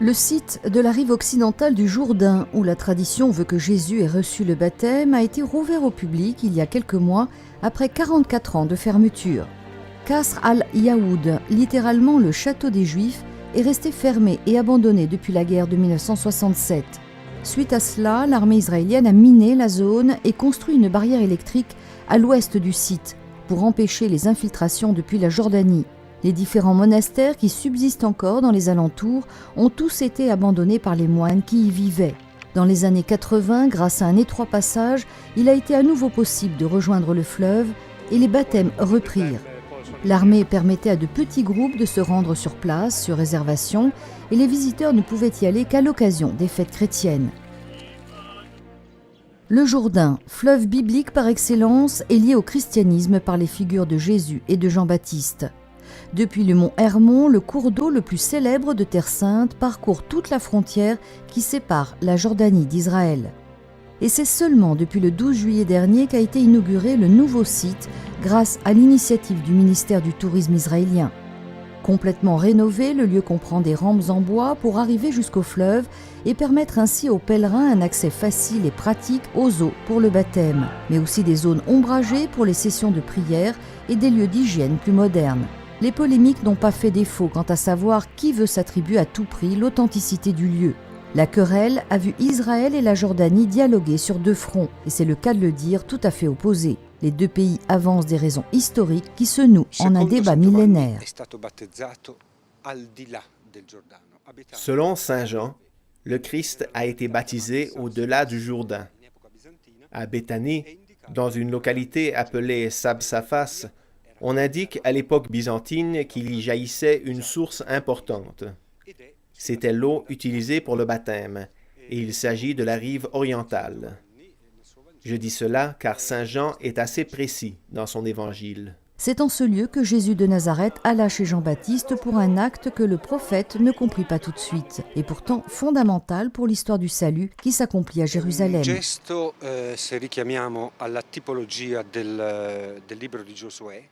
Le site de la rive occidentale du Jourdain, où la tradition veut que Jésus ait reçu le baptême, a été rouvert au public il y a quelques mois, après 44 ans de fermeture. Qasr al-Yaoud, littéralement le château des Juifs, est resté fermé et abandonné depuis la guerre de 1967. Suite à cela, l'armée israélienne a miné la zone et construit une barrière électrique à l'ouest du site pour empêcher les infiltrations depuis la Jordanie. Les différents monastères qui subsistent encore dans les alentours ont tous été abandonnés par les moines qui y vivaient. Dans les années 80, grâce à un étroit passage, il a été à nouveau possible de rejoindre le fleuve et les baptêmes reprirent. L'armée permettait à de petits groupes de se rendre sur place, sur réservation, et les visiteurs ne pouvaient y aller qu'à l'occasion des fêtes chrétiennes. Le Jourdain, fleuve biblique par excellence, est lié au christianisme par les figures de Jésus et de Jean-Baptiste. Depuis le mont Hermon, le cours d'eau le plus célèbre de Terre Sainte parcourt toute la frontière qui sépare la Jordanie d'Israël. Et c'est seulement depuis le 12 juillet dernier qu'a été inauguré le nouveau site grâce à l'initiative du ministère du Tourisme israélien. Complètement rénové, le lieu comprend des rampes en bois pour arriver jusqu'au fleuve et permettre ainsi aux pèlerins un accès facile et pratique aux eaux pour le baptême, mais aussi des zones ombragées pour les sessions de prière et des lieux d'hygiène plus modernes. Les polémiques n'ont pas fait défaut quant à savoir qui veut s'attribuer à tout prix l'authenticité du lieu. La querelle a vu Israël et la Jordanie dialoguer sur deux fronts, et c'est le cas de le dire, tout à fait opposés. Les deux pays avancent des raisons historiques qui se nouent en un débat millénaire. Selon Saint Jean, le Christ a été baptisé au-delà du Jourdain. À Béthanie, dans une localité appelée Sabsaphas, on indique à l'époque byzantine qu'il y jaillissait une source importante. C'était l'eau utilisée pour le baptême, et il s'agit de la rive orientale. Je dis cela car Saint Jean est assez précis dans son évangile. C'est en ce lieu que Jésus de Nazareth alla chez Jean-Baptiste pour un acte que le prophète ne comprit pas tout de suite, et pourtant fondamental pour l'histoire du salut qui s'accomplit à Jérusalem. Se richiamiamo alla tipologia del libro di Giosuè.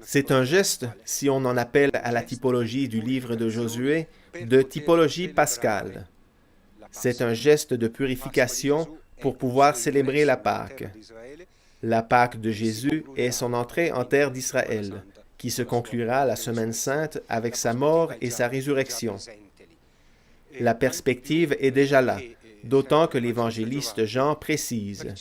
C'est un geste, si on en appelle à la typologie du livre de Josué, de typologie pascale. C'est un geste de purification pour pouvoir célébrer la Pâque. La Pâque de Jésus est son entrée en terre d'Israël, qui se conclura la Semaine sainte avec sa mort et sa résurrection. La perspective est déjà là, d'autant que l'évangéliste Jean précise.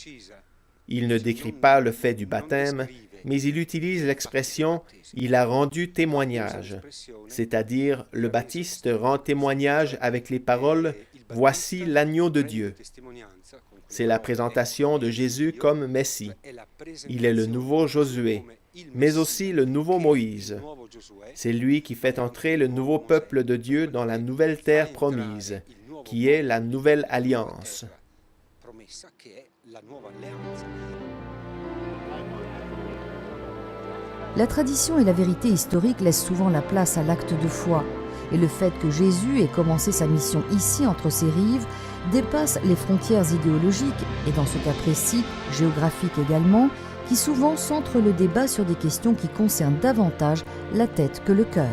Il ne décrit pas le fait du baptême, mais il utilise l'expression « il a rendu témoignage », c'est-à-dire le Baptiste rend témoignage avec les paroles « Voici l'agneau de Dieu ». C'est la présentation de Jésus comme Messie. Il est le nouveau Josué, mais aussi le nouveau Moïse. C'est lui qui fait entrer le nouveau peuple de Dieu dans la nouvelle terre promise, qui est la nouvelle alliance. La tradition et la vérité historique laissent souvent la place à l'acte de foi. Et le fait que Jésus ait commencé sa mission ici, entre ces rives, dépasse les frontières idéologiques, et dans ce cas précis, géographiques également, qui souvent centrent le débat sur des questions qui concernent davantage la tête que le cœur.